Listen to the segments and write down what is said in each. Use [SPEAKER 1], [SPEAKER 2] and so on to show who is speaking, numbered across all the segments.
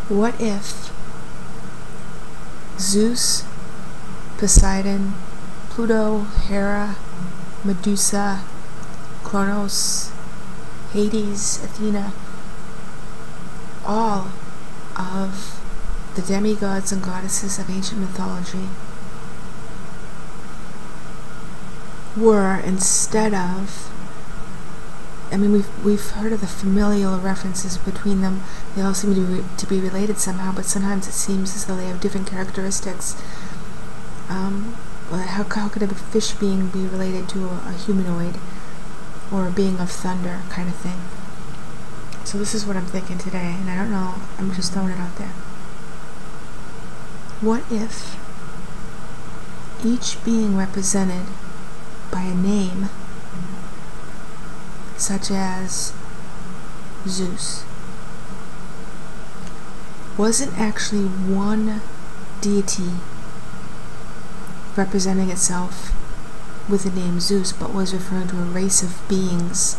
[SPEAKER 1] What if Zeus, Poseidon, Pluto, Hera, Medusa, Kronos, Hades, Athena, all of the demigods and goddesses of ancient mythology were, instead of, I mean, we've heard of the familial references between them. They all seem to be related somehow, but sometimes it seems as though they have different characteristics. How could a fish being be related to a humanoid or a being of thunder kind of thing? So this is what I'm thinking today, and I don't know, I'm just throwing it out there. What if each being represented by a name such as Zeus wasn't actually one deity representing itself with the name Zeus, but was referring to a race of beings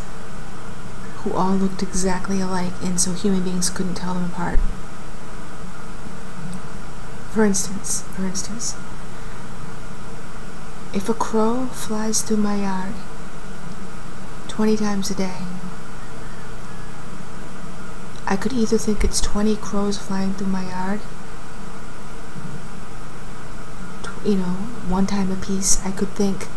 [SPEAKER 1] who all looked exactly alike, and so human beings couldn't tell them apart? For instance, if a crow flies through my yard 20 times a day, I could either think it's 20 crows flying through my yard, one time a piece. I could think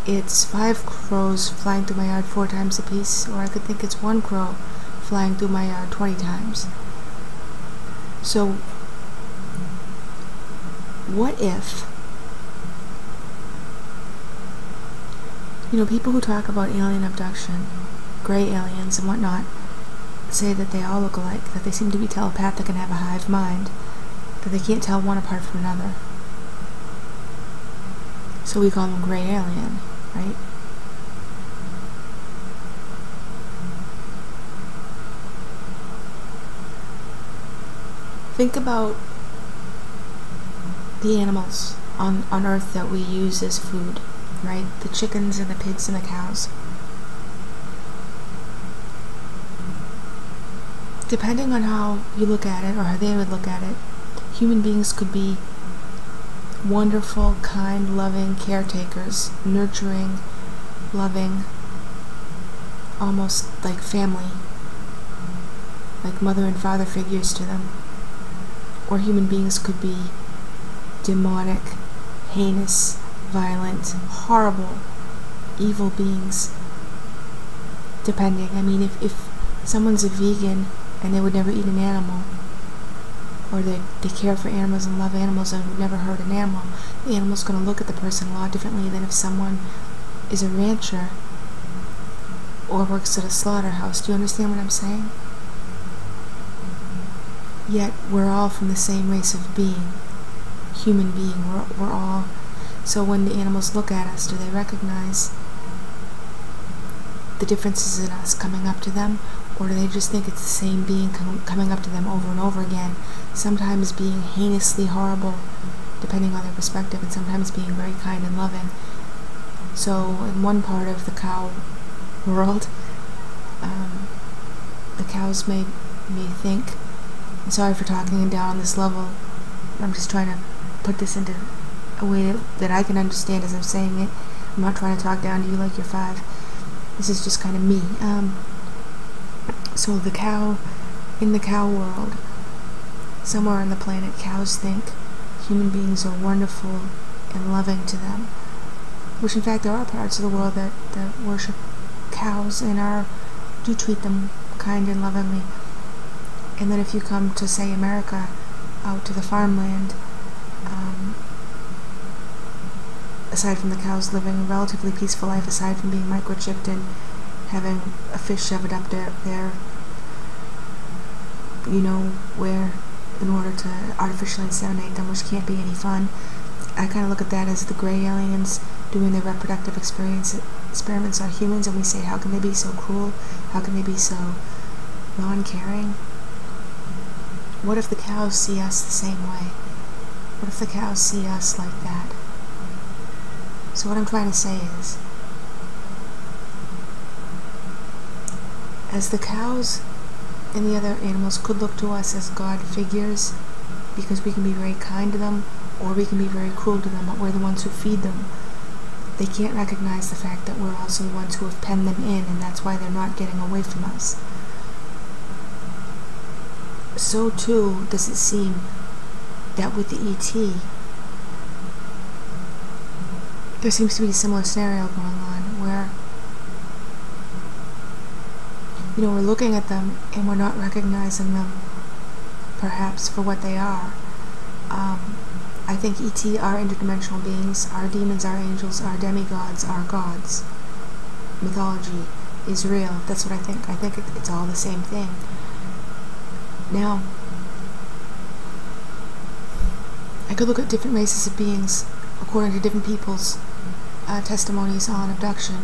[SPEAKER 1] it's 5 crows flying through my yard 4 times a piece, or I could think it's 1 crow flying through my yard 20 times. So, what if, people who talk about alien abduction, gray aliens and whatnot, say that they all look alike, that they seem to be telepathic and have a hive mind, that they can't tell one apart from another. So we call them gray alien, right? Think about the animals on Earth that we use as food, right? The chickens and the pigs and the cows. Depending on how you look at it, or how they would look at it, human beings could be wonderful, kind, loving caretakers, nurturing, loving, almost like family, like mother and father figures to them. Or human beings could be demonic, heinous, violent, horrible, evil beings, depending. I mean, if someone's a vegan and they would never eat an animal, or they care for animals and love animals and would never hurt an animal, the animal's going to look at the person a lot differently than if someone is a rancher or works at a slaughterhouse. Do you understand what I'm saying? Yet we're all from the same race of being, human being. We're all. So when the animals look at us, do they recognize the differences in us coming up to them, or do they just think it's the same being coming up to them over and over again, sometimes being heinously horrible depending on their perspective, and sometimes being very kind and loving? So in one part of the cow world, the cows may think, I'm sorry for talking down on this level, I'm just trying to put this into a way that I can understand as I'm saying it. I'm not trying to talk down to you like you're 5. This is just kind of me. So in the cow world, somewhere on the planet, cows think human beings are wonderful and loving to them, which in fact there are parts of the world that worship cows and do treat them kind and lovingly. And then if you come to, say, America, out to the farmland, aside from the cows living a relatively peaceful life, aside from being microchipped and having a fish shoved up their where, in order to artificially inseminate them, which can't be any fun. I kind of look at that as the gray aliens doing their reproductive experiments on humans, and we say, how can they be so cruel? How can they be so non-caring? What if the cows see us the same way? What if the cows see us like that? So what I'm trying to say is, as the cows and the other animals could look to us as God figures because we can be very kind to them, or we can be very cruel to them, but we're the ones who feed them. They can't recognize the fact that we're also the ones who have penned them in, and that's why they're not getting away from us. So too does it seem that with the ET, there seems to be a similar scenario going on where, we're looking at them and we're not recognizing them perhaps for what they are. I think ET are interdimensional beings, our demons, our angels, our demigods, our gods. Mythology is real. That's what I think. I think it's all the same thing. Now, I could look at different races of beings according to different people's testimonies on abduction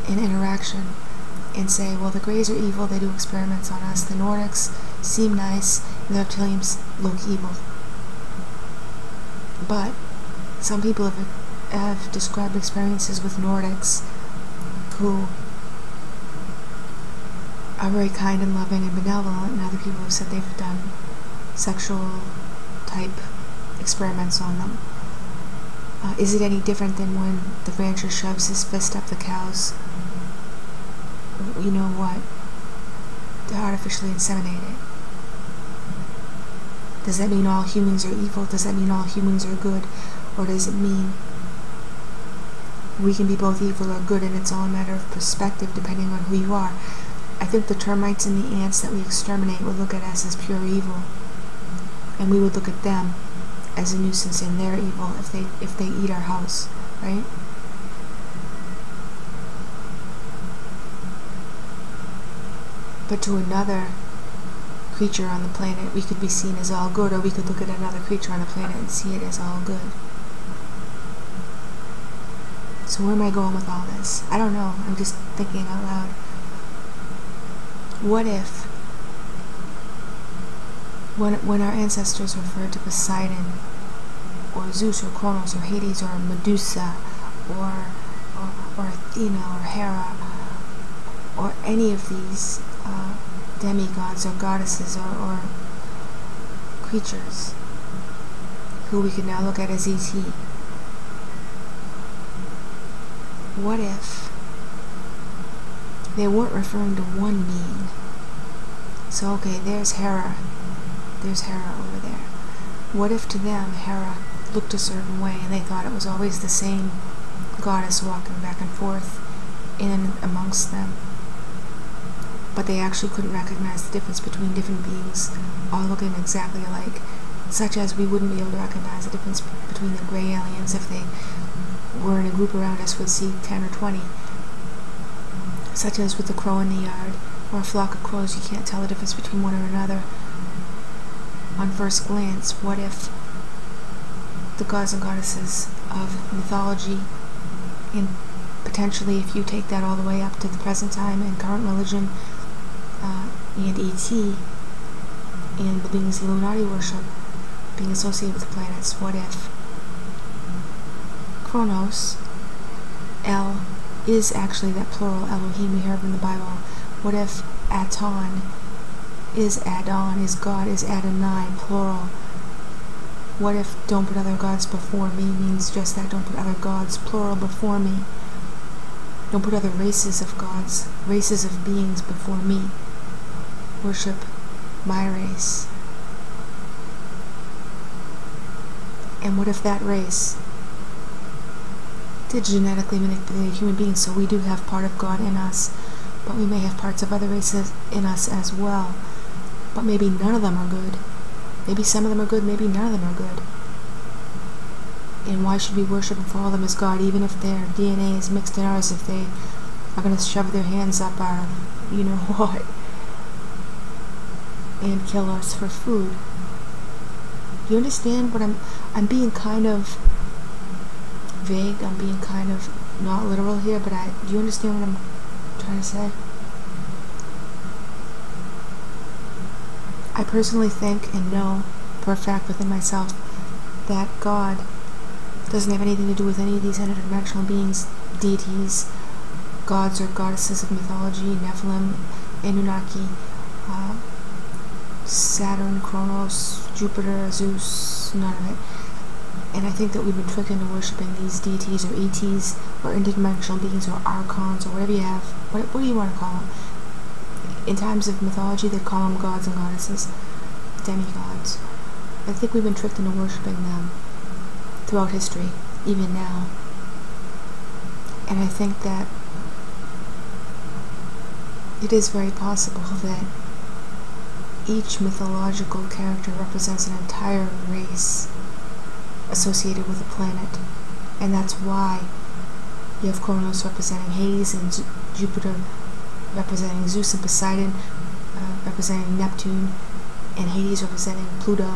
[SPEAKER 1] and interaction, and say, well, the Greys are evil, they do experiments on us, the Nordics seem nice, and the reptilians look evil. But some people have described experiences with Nordics who are very kind and loving and benevolent, and other people have said they've done sexual type experiments on them. Is it any different than when the rancher shoves his fist up the cow's, you know what, to artificially inseminate it? Does that mean all humans are evil? Does that mean all humans are good? Or does it mean we can be both evil or good, and it's all a matter of perspective depending on who you are? I think the termites and the ants that we exterminate would look at us as pure evil, and we would look at them as a nuisance and they're evil if they eat our house, right? But to another creature on the planet, we could be seen as all good, or we could look at another creature on the planet and see it as all good. So where am I going with all this? I don't know. I'm just thinking out loud. What if, when our ancestors referred to Poseidon, or Zeus, or Kronos, or Hades, or Medusa, or Athena, or Hera, or any of these demigods or goddesses or creatures who we can now look at as ET. What if they weren't referring to one being? So okay, there's Hera over there. What if to them Hera looked a certain way and they thought it was always the same goddess walking back and forth in and amongst them, but they actually couldn't recognize the difference between different beings all looking exactly alike, such as we wouldn't be able to recognize the difference between the gray aliens if they were in a group around us would see 10 or 20, such as with the crow in the yard, or a flock of crows. You can't tell the difference between one or another on first glance. What if the gods and goddesses of mythology, and potentially if you take that all the way up to the present time and current religion, and ET, and the beings the Illuminati worship being associated with the planets, what if Kronos, El, is actually that plural Elohim we hear of in the Bible? What if Aton is Adon, is God, is Adonai, plural? What if don't put other gods before me means just that? Don't put other gods, plural, before me. Don't put other races of gods, races of beings before me. Worship my race. And what if that race did genetically manipulate human beings, so we do have part of God in us, but we may have parts of other races in us as well, but maybe none of them are good. Maybe some of them are good, maybe none of them are good. And why should we worship and follow them as God, even if their DNA is mixed in ours, if they are going to shove their hands up our, you know what, and kill us for food? You understand what I'm being kind of vague, I'm being kind of not literal here, but do you understand what I'm trying to say? I personally think and know for a fact within myself that God doesn't have anything to do with any of these interdimensional beings, deities, gods or goddesses of mythology, Nephilim, Anunnaki, Saturn, Kronos, Jupiter, Zeus, none of it. And I think that we've been tricked into worshipping these deities or ETs or interdimensional beings or archons or whatever you have. What do you want to call them? In times of mythology, they call them gods and goddesses, demigods. I think we've been tricked into worshipping them throughout history, even now. And I think that it is very possible that each mythological character represents an entire race associated with a planet. And that's why you have Kronos representing Hades and Jupiter representing Zeus and Poseidon representing Neptune, and Hades representing Pluto.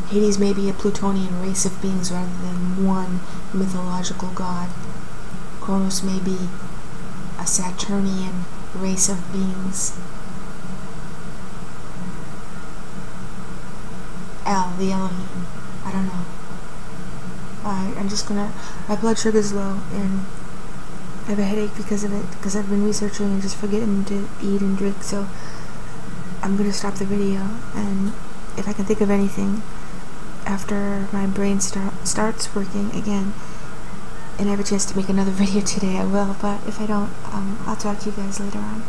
[SPEAKER 1] Hades may be a Plutonian race of beings rather than one mythological god. Kronos may be a Saturnian race of beings. The Elohim. I don't know. I'm just gonna... My blood sugar's low and I have a headache because of it, because I've been researching and just forgetting to eat and drink, so I'm gonna stop the video, and if I can think of anything after my brain starts working again and I have a chance to make another video today, I will, but if I don't, I'll talk to you guys later on.